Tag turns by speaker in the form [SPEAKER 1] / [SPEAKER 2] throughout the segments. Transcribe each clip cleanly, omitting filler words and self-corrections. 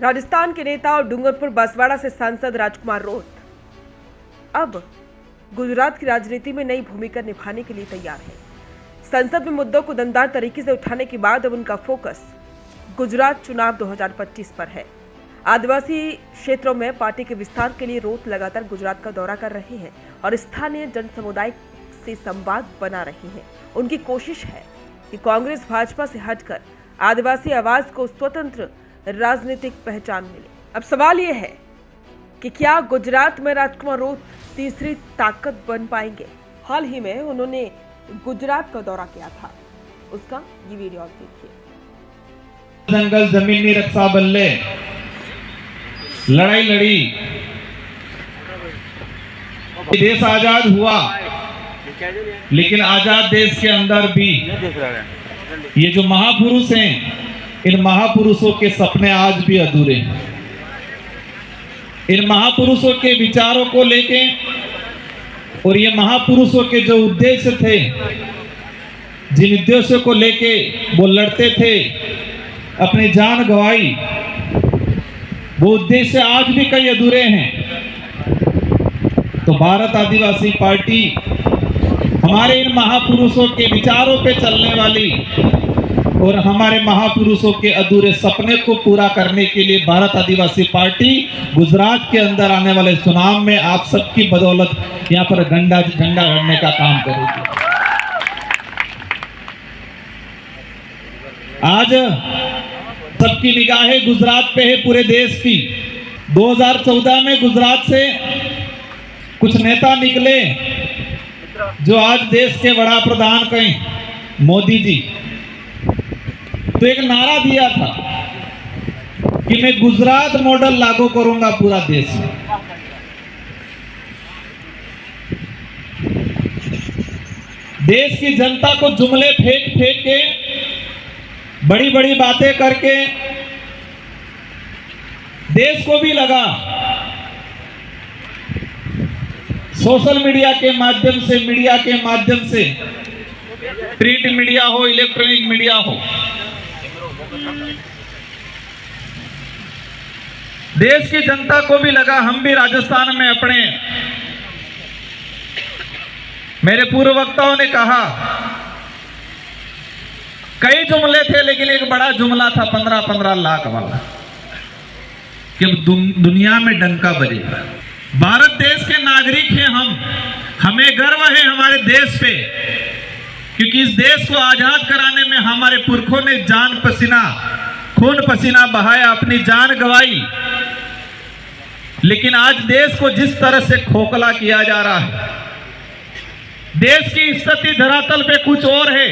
[SPEAKER 1] राजस्थान के नेता और डूंगरपुर बांसवाड़ा से सांसद राजकुमार रोत अब गुजरात की राजनीति में नई भूमिका निभाने के लिए तैयार हैं। संसद में मुद्दों को दमदार तरीके से उठाने के बाद अब उनका फोकस गुजरात चुनाव 2025 पर है। आदिवासी क्षेत्रों में पार्टी के विस्तार के लिए रोत लगातार गुजरात का दौरा कर रहे हैं और स्थानीय जन समुदाय से संवाद बना रही हैं। उनकी कोशिश है कि कांग्रेस भाजपा से हटकर आदिवासी आवाज को स्वतंत्र राजनीतिक पहचान मिले। अब सवाल यह है कि क्या गुजरात में राजकुमार रोत तीसरी ताकत बन पाएंगे। हाल ही में उन्होंने गुजरात का दौरा किया था, उसका ये वीडियो आप देखिए।
[SPEAKER 2] जंगल जमीनी रक्षा बल्ले लड़ाई लड़ी, देश आजाद हुआ, लेकिन आजाद देश के अंदर भी ये जो महापुरुष हैं, इन महापुरुषों के सपने आज भी अधूरे हैं। इन महापुरुषों के विचारों को लेके और ये महापुरुषों के जो उद्देश्य थे, जिन उद्देश्यों को लेके वो लड़ते थे, अपनी जान गंवाई, वो उद्देश्य आज भी कई अधूरे हैं। तो भारत आदिवासी पार्टी हमारे इन महापुरुषों के विचारों पे चलने वाली और हमारे महापुरुषों के अधूरे सपने को पूरा करने के लिए भारत आदिवासी पार्टी गुजरात के अंदर आने वाले चुनाव में आप सबकी बदौलत यहाँ पर झंडा गड़ने का काम करेगी। आज सबकी निगाहें गुजरात पे है, पूरे देश की। 2014 में गुजरात से कुछ नेता निकले जो आज देश के बड़ा प्रधान कहें, मोदी जी। तो एक नारा दिया था कि मैं गुजरात मॉडल लागू करूंगा पूरा देश में। देश की जनता को जुमले फेंक फेंक के, बड़ी बड़ी बातें करके देश को भी लगा सोशल मीडिया के माध्यम से, मीडिया के माध्यम से, प्रिंट मीडिया हो, इलेक्ट्रॉनिक मीडिया हो, देश की जनता को भी लगा हम भी राजस्थान में अपने, मेरे पूर्व वक्ताओं ने कहा कई जुमले थे, लेकिन एक बड़ा जुमला था 15-15 लाख वाला कि दुनिया में डंका बजेगा। भारत देश के नागरिक हैं हम, हमें गर्व है हमारे देश पे, क्योंकि इस देश को आजाद कराने में हमारे पुरखों ने जान पसीना, खून पसीना बहाया, अपनी जान गंवाई। लेकिन आज देश को जिस तरह से खोखला किया जा रहा है, देश की स्थिति धरातल पे कुछ और है।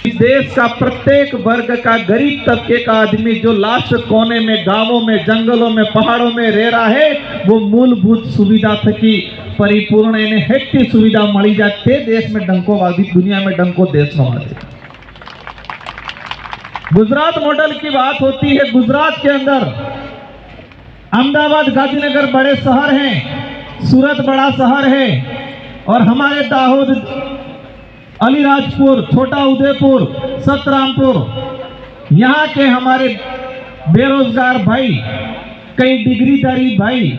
[SPEAKER 2] इस देश का प्रत्येक वर्ग का, गरीब तबके का आदमी जो लास्ट कोने में, गांवों में, जंगलों में, पहाड़ों में रह रहा है, वो मूलभूत सुविधा थकी परिपूर्ण इन्हें हेक्टी सुविधा मળી जाते देश में डंको वादी, दुनिया में डंको देश में वादी। गुजरात मॉडल की बात होती है। गुजरात के अंदर अहमदाबाद, गांधीनगर बड़े शहर हैं, सूरत बड़ा शहर है, और हमारे दाहोद, अलीराजपुर, छोटा उदयपुर, सतरामपुर, यहाँ के हमारे बेरोजगार भाई, कई डिग्रीधारी भाई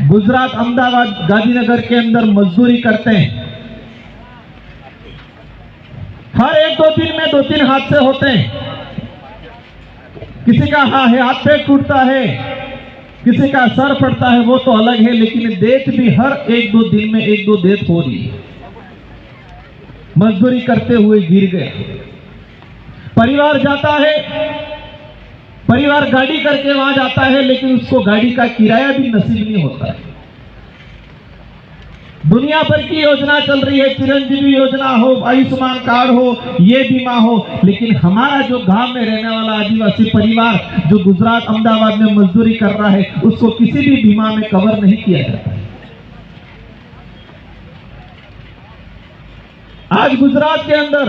[SPEAKER 2] गुजरात, अहमदाबाद, गांधीनगर के अंदर मजदूरी करते हैं। हर 1-2 दिन में 2-3 हादसे होते हैं। किसी का हाथ पैर टूटता है, किसी का सर फटता है, वो तो अलग है, लेकिन डेथ भी हर 1-2 दिन में 1-2 डेथ हो रही है। मजदूरी करते हुए गिर गए। परिवार जाता है, परिवार गाड़ी करके वहां जाता है, लेकिन उसको गाड़ी का किराया भी नसीब नहीं होता है। दुनिया भर की योजना चल रही है, चिरंजीवी योजना हो, आयुष्मान कार्ड हो, ये बीमा हो, लेकिन हमारा जो गांव में रहने वाला आदिवासी परिवार जो गुजरात, अहमदाबाद में मजदूरी कर रहा है, उसको किसी भी बीमा में कवर नहीं किया जाता है। आज गुजरात के अंदर,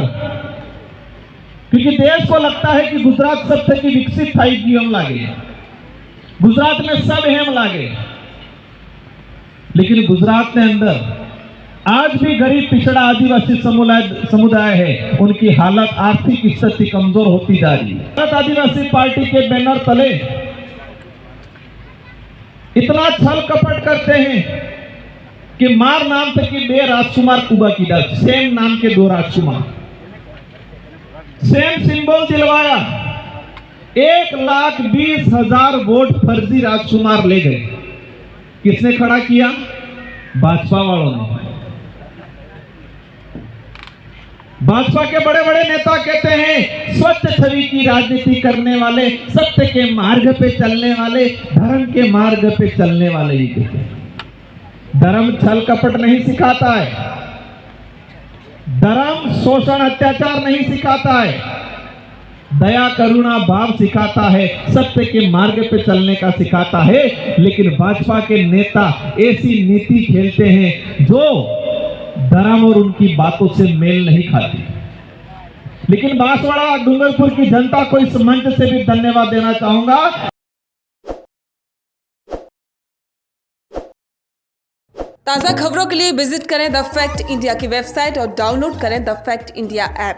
[SPEAKER 2] क्योंकि देश को लगता है कि गुजरात सब थकी विकसित था, हम लागे गुजरात में सब हम लागे, लेकिन गुजरात के अंदर आज भी गरीब पिछड़ा आदिवासी समुदाय है, उनकी हालत आर्थिक स्थिति कमजोर होती जा रही है। भारत आदिवासी पार्टी के बैनर तले इतना छल कपट करते हैं कि मार नाम तक की बे राजकुमार कुबा की डर, सेम नाम के 2 राजकुमार, सेम सिंबल दिलवाया, 1,20,000 वोट फर्जी राजकुमार ले गए। किसने खड़ा किया? भाजपा वालों ने। भाजपा के बड़े बड़े नेता कहते हैं स्वच्छ छवि की राजनीति करने वाले, सत्य के मार्ग पे चलने वाले, धर्म के मार्ग पे चलने वाले ही कहते हैं। धर्म छल कपट नहीं सिखाता है, धर्म शोषण अत्याचार नहीं सिखाता है, दया करुणा भाव सिखाता है, सत्य के मार्ग पे चलने का सिखाता है। लेकिन भाजपा के नेता ऐसी नीति खेलते हैं जो धर्म और उनकी बातों से मेल नहीं खाती। लेकिन बांसवाड़ा डूंगरपुर की जनता को इस मंच से भी धन्यवाद देना चाहूंगा।
[SPEAKER 1] ताज़ा खबरों के लिए विजिट करें द फैक्ट इंडिया की वेबसाइट और डाउनलोड करें द फैक्ट इंडिया ऐप।